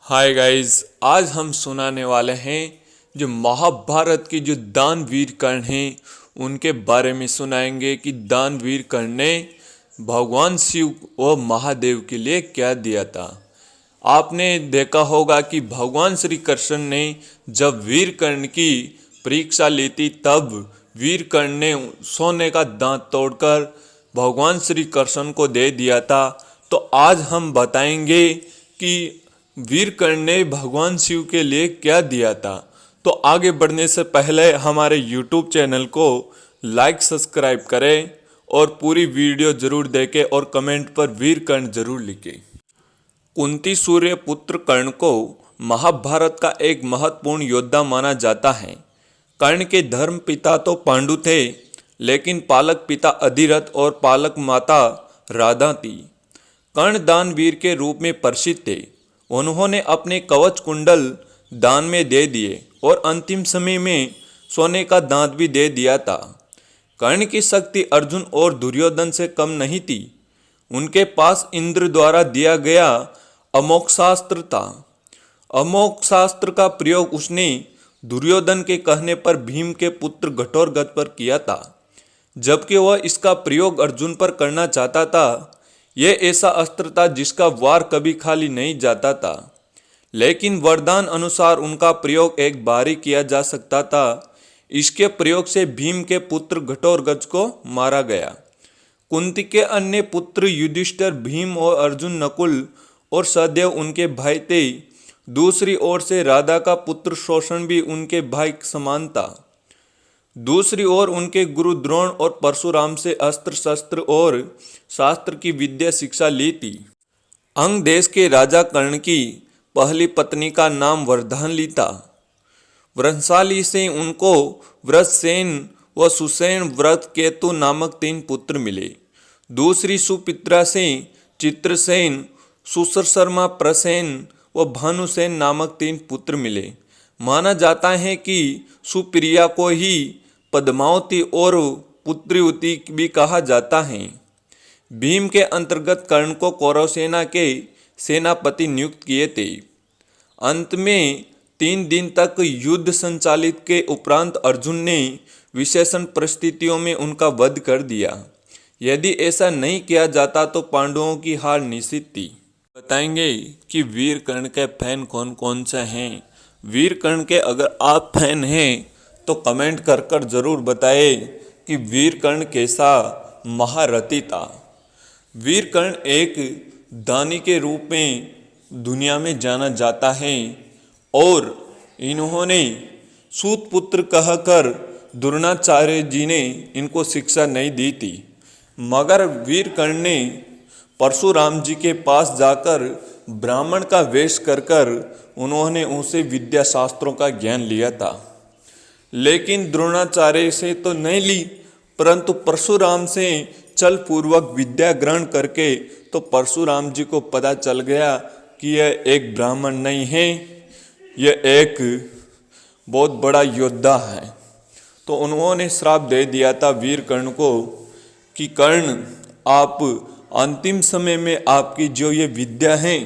Hi guys, आज हम सुनाने वाले हैं जो महाभारत के जो दानवीर कर्ण हैं उनके बारे में सुनाएंगे कि दानवीर कर्ण ने भगवान शिव व महादेव के लिए क्या दिया था। आपने देखा होगा कि भगवान श्री कृष्ण ने जब वीर कर्ण की परीक्षा ली थी तब वीर कर्ण ने सोने का दांत तोड़कर भगवान श्री कृष्ण को दे दिया था। तो आज हम बताएंगे कि वीर कर्ण ने भगवान शिव के लिए क्या दिया था। तो आगे बढ़ने से पहले हमारे YouTube चैनल को लाइक सब्सक्राइब करें और पूरी वीडियो जरूर देखें और कमेंट पर वीर कर्ण जरूर लिखें। कुंती सूर्य पुत्र कर्ण को महाभारत का एक महत्वपूर्ण योद्धा माना जाता है। कर्ण के धर्म पिता तो पांडु थे, लेकिन पालक पिता अधिरथ और पालक माता राधा थी। कर्ण दानवीर के रूप में प्रसिद्ध थे। उन्होंने अपने कवच कुंडल दान में दे दिए और अंतिम समय में सोने का दांत भी दे दिया था। कर्ण की शक्ति अर्जुन और दुर्योधन से कम नहीं थी। उनके पास इंद्र द्वारा दिया गया अमोघ शास्त्र था। अमोघ शास्त्र का प्रयोग उसने दुर्योधन के कहने पर भीम के पुत्र घटोत्कच पर किया था, जबकि वह इसका प्रयोग अर्जुन पर करना चाहता था। यह ऐसा अस्त्र था जिसका वार कभी खाली नहीं जाता था, लेकिन वरदान अनुसार उनका प्रयोग एक बार ही किया जा सकता था। इसके प्रयोग से भीम के पुत्र घटोत्कच को मारा गया। कुंती के अन्य पुत्र युधिष्ठिर, भीम और अर्जुन, नकुल और सहदेव उनके भाई थे। दूसरी ओर से राधा का पुत्र शोषण भी उनके भाई समान था। दूसरी ओर उनके गुरु द्रोण और परशुराम से अस्त्र शस्त्र और शास्त्र की विद्या शिक्षा ली थी। अंग देश के राजा कर्ण की पहली पत्नी का नाम वर्धानली था। वृषशाली से उनको वृषसेन व सुसेन व्रत केतु नामक 3 पुत्र मिले। दूसरी सुपित्रा से चित्रसेन, सुशर्मा, प्रसेन व भानुसेन नामक 3 पुत्र मिले। माना जाता है कि सुप्रिया को ही पद्मावती और पुत्रिवती भी कहा जाता है। भीम के अंतर्गत कर्ण को कौरव सेना के सेनापति नियुक्त किए थे। अंत में 3 दिन तक युद्ध संचालित के उपरांत अर्जुन ने विशेषण परिस्थितियों में उनका वध कर दिया। यदि ऐसा नहीं किया जाता तो पांडवों की हार निश्चित थी। बताएंगे कि वीर कर्ण के फैन कौन कौन से हैं। वीर कर्ण के अगर आप फैन हैं तो कमेंट कर कर जरूर बताएं कि वीर कर्ण कैसा महारथी था। वीर कर्ण एक दानी के रूप में दुनिया में जाना जाता है और इन्होंने सूत पुत्र कहकर द्रोणाचार्य जी ने इनको शिक्षा नहीं दी थी, मगर वीर कर्ण ने परशुराम जी के पास जाकर ब्राह्मण का वेश कर उन्होंने उनसे विद्या शास्त्रों का ज्ञान लिया था। लेकिन द्रोणाचार्य से तो नहीं ली, परंतु परशुराम से चल पूर्वक विद्या ग्रहण करके तो परशुराम जी को पता चल गया कि यह एक ब्राह्मण नहीं है, यह एक बहुत बड़ा योद्धा है। तो उन्होंने श्राप दे दिया था वीर कर्ण को कि कर्ण, आप अंतिम समय में आपकी जो ये विद्या है